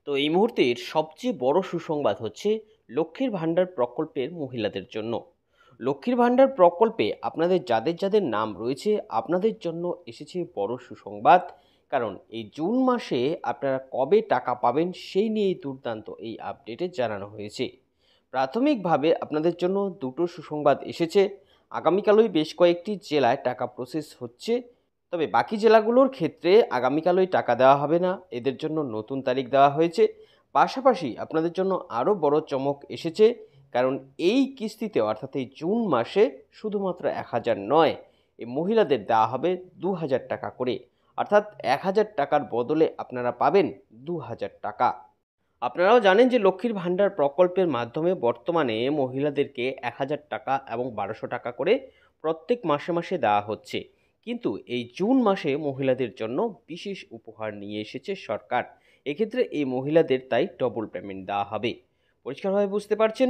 তো এই মুহূর্তের সবচেয়ে বড় সুসংবাদ হচ্ছে লক্ষ্মীর ভাণ্ডার প্রকল্পের মহিলাদের জন্য। লক্ষ্মীর ভাণ্ডার প্রকল্পে আপনাদের যাদের যাদের নাম রয়েছে আপনাদের জন্য এসেছে বড় সুসংবাদ। কারণ এই জুন মাসে আপনারা কবে টাকা পাবেন সেই নিয়েই দুর্দান্ত এই আপডেটে জানানো হয়েছে। প্রাথমিকভাবে আপনাদের জন্য দুটো সুসংবাদ এসেছে। আগামীকালই বেশ কয়েকটি জেলায় টাকা প্রসেস হচ্ছে, তবে বাকি জেলাগুলোর ক্ষেত্রে আগামীকালই টাকা দেওয়া হবে না, এদের জন্য নতুন তারিখ দেওয়া হয়েছে। পাশাপাশি আপনাদের জন্য আরও বড় চমক এসেছে, কারণ এই কিস্তিতে অর্থাৎ এই জুন মাসে শুধুমাত্র 1000 নয়, এই মহিলাদের দেওয়া হবে 2000 টাকা করে। অর্থাৎ 1000 টাকার বদলে আপনারা পাবেন 2000 টাকা। আপনারাও জানেন যে লক্ষ্মীর ভাণ্ডার প্রকল্পের মাধ্যমে বর্তমানে মহিলাদেরকে 1000 টাকা এবং 1200 টাকা করে প্রত্যেক মাসে মাসে দেওয়া হচ্ছে। কিন্তু এই জুন মাসে মহিলাদের জন্য বিশেষ উপহার নিয়ে এসেছে সরকার। এক্ষেত্রে এই মহিলাদের তাই ডবল পেমেন্ট দেওয়া হবে। পরিষ্কারভাবে বুঝতে পারছেন?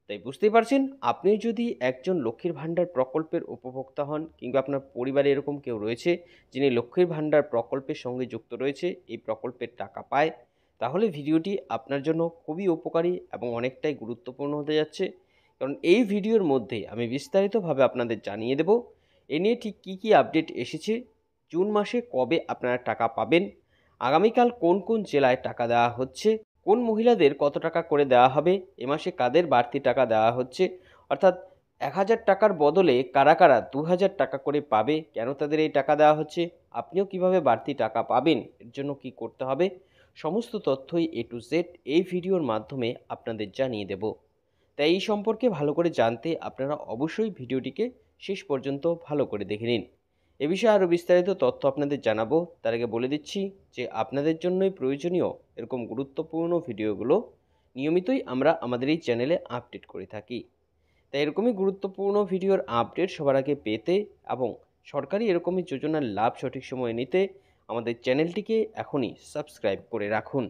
তাই বুঝতেই পারছেন, আপনি যদি একজন লক্ষ্মীর ভাণ্ডার প্রকল্পের উপভোক্তা হন কিংবা আপনার পরিবারে এরকম কেউ রয়েছে যিনি লক্ষ্মীর ভাণ্ডার প্রকল্পের সঙ্গে যুক্ত রয়েছে, এই প্রকল্পের টাকা পায়, তাহলে ভিডিওটি আপনার জন্য খুবই উপকারী এবং অনেকটাই গুরুত্বপূর্ণ হতে যাচ্ছে। কারণ এই ভিডিওর মধ্যে আমি বিস্তারিতভাবে আপনাদের জানিয়ে দেব এ নিয়ে ঠিক কী কী আপডেট এসেছে, জুন মাসে কবে আপনারা টাকা পাবেন, আগামীকাল কোন কোন জেলায় টাকা দেওয়া হচ্ছে, কোন মহিলাদের কত টাকা করে দেওয়া হবে, এ মাসে কাদের বাড়তি টাকা দেওয়া হচ্ছে, অর্থাৎ 1000 টাকার বদলে কারা কারা 2000 টাকা করে পাবে, কেন তাদের এই টাকা দেওয়া হচ্ছে, আপনিও কিভাবে বাড়তি টাকা পাবেন, এর জন্য কি করতে হবে, সমস্ত তথ্যই A to Z এই ভিডিওর মাধ্যমে আপনাদের জানিয়ে দেব। তাই এই সম্পর্কে ভালো করে জানতে আপনারা অবশ্যই ভিডিওটিকে শেষ পর্যন্ত ভালো করে দেখে নিন। এ বিষয়ে আরও বিস্তারিত তথ্য আপনাদের জানাবো, তার আগে বলে দিচ্ছি যে আপনাদের জন্যই প্রয়োজনীয় এরকম গুরুত্বপূর্ণ ভিডিওগুলো নিয়মিতই আমরা আমাদের এই চ্যানেলে আপডেট করে থাকি। তাই এরকমই গুরুত্বপূর্ণ ভিডিওর আপডেট সবার আগে পেতে এবং সরকারি এরকমই যোজনার লাভ সঠিক সময়ে নিতে আমাদের চ্যানেলটিকে এখনই সাবস্ক্রাইব করে রাখুন।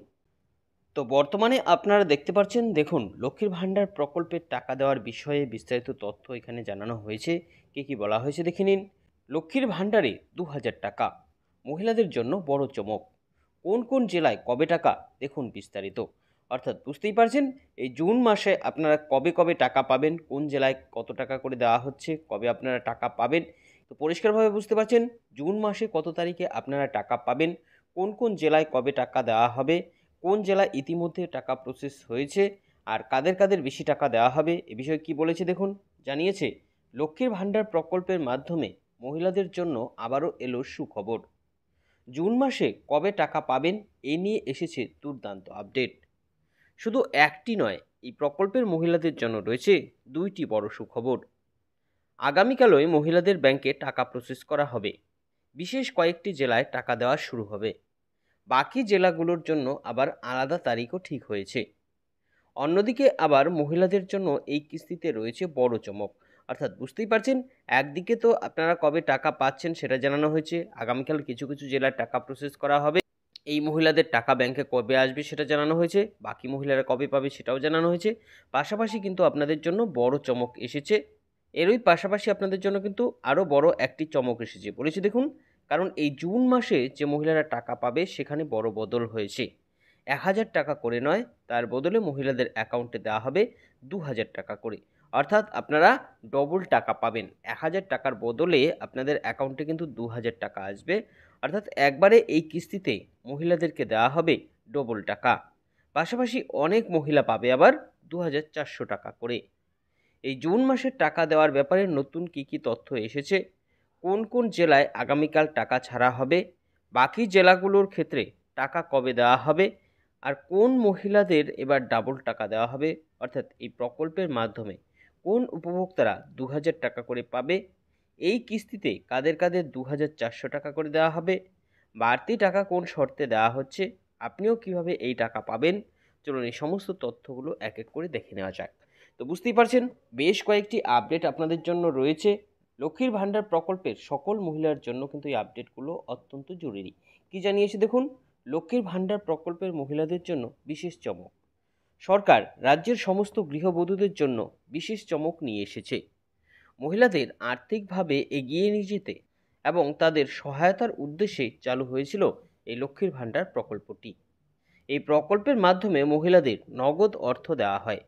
তো বর্তমানে আপনারা দেখতে পাচ্ছেন, দেখুন লক্ষ্মীর ভাণ্ডার প্রকল্পের টাকা দেওয়ার বিষয়ে বিস্তারিত তথ্য এখানে জানানো হয়েছে। কী কী বলা হয়েছে দেখে নিন। লক্ষ্মীর ভাণ্ডারে 2000 টাকা, মহিলাদের জন্য বড় চমক। কোন কোন জেলায় কবে টাকা দেখুন বিস্তারিত। অর্থাৎ বুঝতেই পারছেন এই জুন মাসে আপনারা কবে কবে টাকা পাবেন, কোন জেলায় কত টাকা করে দেওয়া হচ্ছে, কবে আপনারা টাকা পাবেন। তো পরিষ্কারভাবে বুঝতে পারছেন জুন মাসে কত তারিখে আপনারা টাকা পাবেন, কোন কোন জেলায় কবে টাকা দেওয়া হবে, কোন জেলায় ইতিমধ্যে টাকা প্রসেস হয়েছে, আর কাদের কাদের বেশি টাকা দেওয়া হবে এ বিষয়ে কি বলেছে দেখুন। জানিয়েছে লক্ষ্মীর ভাণ্ডার প্রকল্পের মাধ্যমে মহিলাদের জন্য আবারও এলো সুখবর। জুন মাসে কবে টাকা পাবেন এ নিয়ে এসেছে দুর্দান্ত আপডেট। শুধু একটি নয়, এই প্রকল্পের মহিলাদের জন্য রয়েছে দুইটি বড় সুখবর। আগামীকালই মহিলাদের ব্যাংকে টাকা প্রসেস করা হবে। বিশেষ কয়েকটি জেলায় টাকা দেওয়া শুরু হবে। বাকি জেলাগুলোর জন্য আবার আলাদা তারিখও ঠিক হয়েছে। অন্যদিকে আবার মহিলাদের জন্য এই কিস্তিতে রয়েছে বড় চমক। অর্থাৎ বুঝতেই পারছেন, একদিকে তো আপনারা কবে টাকা পাচ্ছেন সেটা জানানো হয়েছে, আগামীকাল কিছু কিছু জেলায় টাকা প্রসেস করা হবে, এই মহিলাদের টাকা ব্যাংকে কবে আসবে সেটা জানানো হয়েছে, বাকি মহিলারা কবে পাবে সেটাও জানানো হয়েছে। পাশাপাশি কিন্তু আপনাদের জন্য বড় চমক এসেছে। এরই পাশাপাশি আপনাদের জন্য কিন্তু আরও বড় একটি চমক এসেছে বলেছি দেখুন। কারণ এই জুন মাসে যে মহিলারা টাকা পাবে সেখানে বড় বদল হয়েছে। 1000 টাকা করে নয়, তার বদলে মহিলাদের অ্যাকাউন্টে দেওয়া হবে 2000 টাকা করে। অর্থাৎ আপনারা ডবল টাকা পাবেন। 1000 টাকার বদলে আপনাদের অ্যাকাউন্টে কিন্তু 2000 টাকা আসবে। অর্থাৎ একবারে এই কিস্তিতে মহিলাদেরকে দেওয়া হবে ডবল টাকা। পাশাপাশি অনেক মহিলা পাবে আবার 2400 টাকা করে। এই জুন মাসের টাকা দেওয়ার ব্যাপারে নতুন কী কী তথ্য এসেছে, কোন কোন জেলায় আগামীকাল টাকা ছাড়া হবে, বাকি জেলাগুলোর ক্ষেত্রে টাকা কবে দেওয়া হবে, আর কোন মহিলাদের এবার ডাবল টাকা দেওয়া হবে, অর্থাৎ এই প্রকল্পের মাধ্যমে কোন উপভোক্তারা 2000 টাকা করে পাবে, এই কিস্তিতে কাদের কাদের 2400 টাকা করে দেওয়া হবে, বাড়তি টাকা কোন শর্তে দেওয়া হচ্ছে, আপনিও কিভাবে এই টাকা পাবেন, চলুন এই সমস্ত তথ্যগুলো এক এক করে দেখে নেওয়া যাক। তো বুঝতেই পারছেন বেশ কয়েকটি আপডেট আপনাদের জন্য রয়েছে। লক্ষ্মীর ভাণ্ডার প্রকল্পের সকল মহিলার জন্য কিন্তু এই আপডেটগুলো অত্যন্ত জরুরি। কি জানিয়েছে দেখুন, লক্ষ্মীর ভাণ্ডার প্রকল্পের মহিলাদের জন্য বিশেষ চমক। সরকার রাজ্যের সমস্ত গৃহবধূদের জন্য বিশেষ চমক নিয়ে এসেছে। মহিলাদের আর্থিকভাবে এগিয়ে নিয়ে যেতে এবং তাদের সহায়তার উদ্দেশ্যে চালু হয়েছিল এই লক্ষ্মীর ভাণ্ডার প্রকল্পটি। এই প্রকল্পের মাধ্যমে মহিলাদের নগদ অর্থ দেওয়া হয়।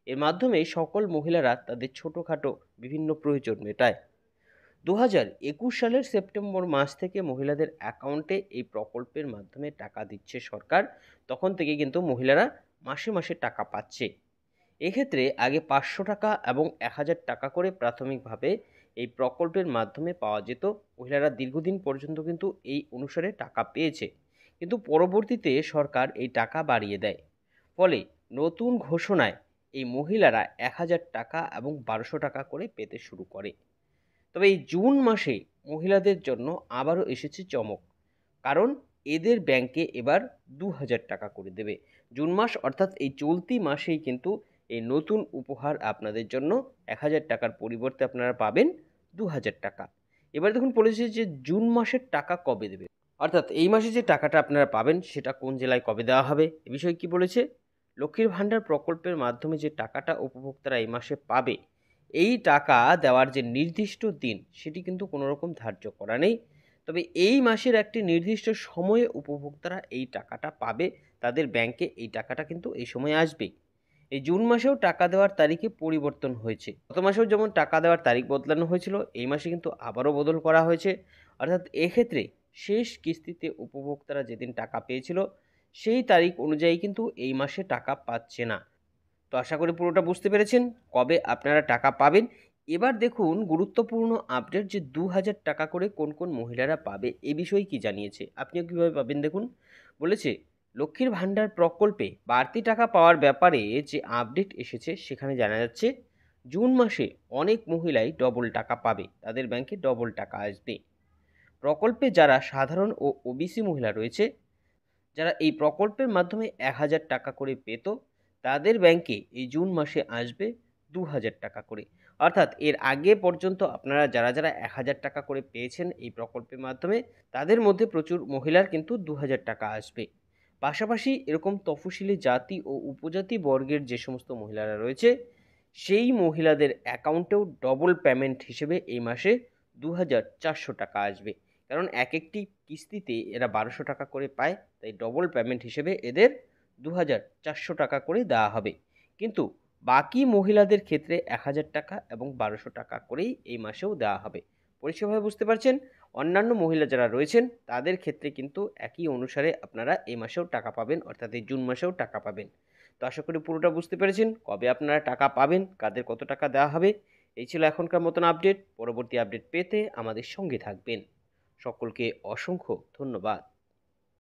এর মাধ্যমে সকল মহিলারা তাদের ছোটোখাটো বিভিন্ন প্রয়োজন মেটায়। 2021 সালের সেপ্টেম্বর মাস থেকে মহিলাদের অ্যাকাউন্টে এই প্রকল্পের মাধ্যমে টাকা দিচ্ছে সরকার। তখন থেকে কিন্তু মহিলারা মাসে মাসে টাকা পাচ্ছে। এক্ষেত্রে আগে 500 টাকা এবং 1000 টাকা করে প্রাথমিকভাবে এই প্রকল্পের মাধ্যমে পাওয়া যেত। মহিলারা দীর্ঘদিন পর্যন্ত কিন্তু এই অনুসারে টাকা পেয়েছে, কিন্তু পরবর্তীতে সরকার এই টাকা বাড়িয়ে দেয়। ফলে নতুন ঘোষণায় এই মহিলারা 1000 টাকা এবং 1200 টাকা করে পেতে শুরু করে। তবে এই জুন মাসে মহিলাদের জন্য আবারও এসেছে চমক, কারণ এদের ব্যাংকে এবার 2000 টাকা করে দেবে। জুন মাস অর্থাৎ এই চলতি মাসেই কিন্তু এই নতুন উপহার আপনাদের জন্য 1000 টাকার পরিবর্তে আপনারা পাবেন 2000 টাকা। এবার দেখুন বলেছে যে জুন মাসের টাকা কবে দেবে, অর্থাৎ এই মাসে যে টাকাটা আপনারা পাবেন সেটা কোন জেলায় কবে দেওয়া হবে এ বিষয়ে কি বলেছে। লক্ষ্মীর ভাণ্ডার প্রকল্পের মাধ্যমে যে টাকাটা উপভোক্তারা এই মাসে পাবে, এই টাকা দেওয়ার যে নির্দিষ্ট দিন সেটি কিন্তু কোনো রকম ধার্য করা নেই। তবে এই মাসের একটি নির্দিষ্ট সময়ে উপভোক্তারা এই টাকাটা পাবে, তাদের ব্যাংকে এই টাকাটা কিন্তু এই সময় আসবে। এই জুন মাসেও টাকা দেওয়ার তারিখে পরিবর্তন হয়েছে। গত মাসেও যেমন টাকা দেওয়ার তারিখ বদলানো হয়েছিল, এই মাসে কিন্তু আবারও বদল করা হয়েছে। অর্থাৎ এক্ষেত্রে শেষ কিস্তিতে উপভোক্তারা যেদিন টাকা পেয়েছিল সেই তারিখ অনুযায়ী কিন্তু এই মাসে টাকা পাচ্ছে না। তো আশা করি পুরোটা বুঝতে পেরেছেন কবে আপনারা টাকা পাবেন। এবার দেখুন গুরুত্বপূর্ণ আপডেট, যে 2000 টাকা করে কোন কোন মহিলারা পাবে এ বিষয়ে কি জানিয়েছে। আপনিও কীভাবে পাবেন দেখুন। বলেছে লক্ষ্মীর ভাণ্ডার প্রকল্পে বাড়তি টাকা পাওয়ার ব্যাপারে যে আপডেট এসেছে সেখানে জানা যাচ্ছে জুন মাসে অনেক মহিলাই ডবল টাকা পাবে, তাদের ব্যাংকে ডবল টাকা আসবে। প্রকল্পে যারা সাধারণ ও ওবিসি মহিলা রয়েছে, যারা এই প্রকল্পের মাধ্যমে 1000 টাকা করে পেত, তাদের ব্যাংকে এই জুন মাসে আসবে 2000 টাকা করে। অর্থাৎ এর আগে পর্যন্ত আপনারা যারা যারা 1000 টাকা করে পেয়েছেন এই প্রকল্পের মাধ্যমে, তাদের মধ্যে প্রচুর মহিলার কিন্তু 2000 টাকা আসবে। পাশাপাশি এরকম তফসিলি জাতি ও উপজাতি বর্গের যে সমস্ত মহিলারা রয়েছে, সেই মহিলাদের অ্যাকাউন্টেও ডবল পেমেন্ট হিসেবে এই মাসে 2400 টাকা আসবে। কারণ এক একটি কিস্তিতে এরা 1200 টাকা করে পায়, তাই ডবল পেমেন্ট হিসেবে এদের 2400 টাকা করে দেওয়া হবে। কিন্তু বাকি মহিলাদের ক্ষেত্রে 1000 টাকা এবং 1200 টাকা করেই এই মাসেও দেওয়া হবে। পরিষ্কারভাবে বুঝতে পারছেন। অন্যান্য মহিলা যারা রয়েছেন তাদের ক্ষেত্রে কিন্তু একই অনুসারে আপনারা এই মাসেও টাকা পাবেন, অর্থাৎ এই জুন মাসেও টাকা পাবেন। তো আশা করি পুরোটা বুঝতে পেরেছেন কবে আপনারা টাকা পাবেন, কাদের কত টাকা দেওয়া হবে। এই ছিল এখনকার মতন আপডেট। পরবর্তী আপডেট পেতে আমাদের সঙ্গে থাকবেন। সকলকে অসংখ্য ধন্যবাদ।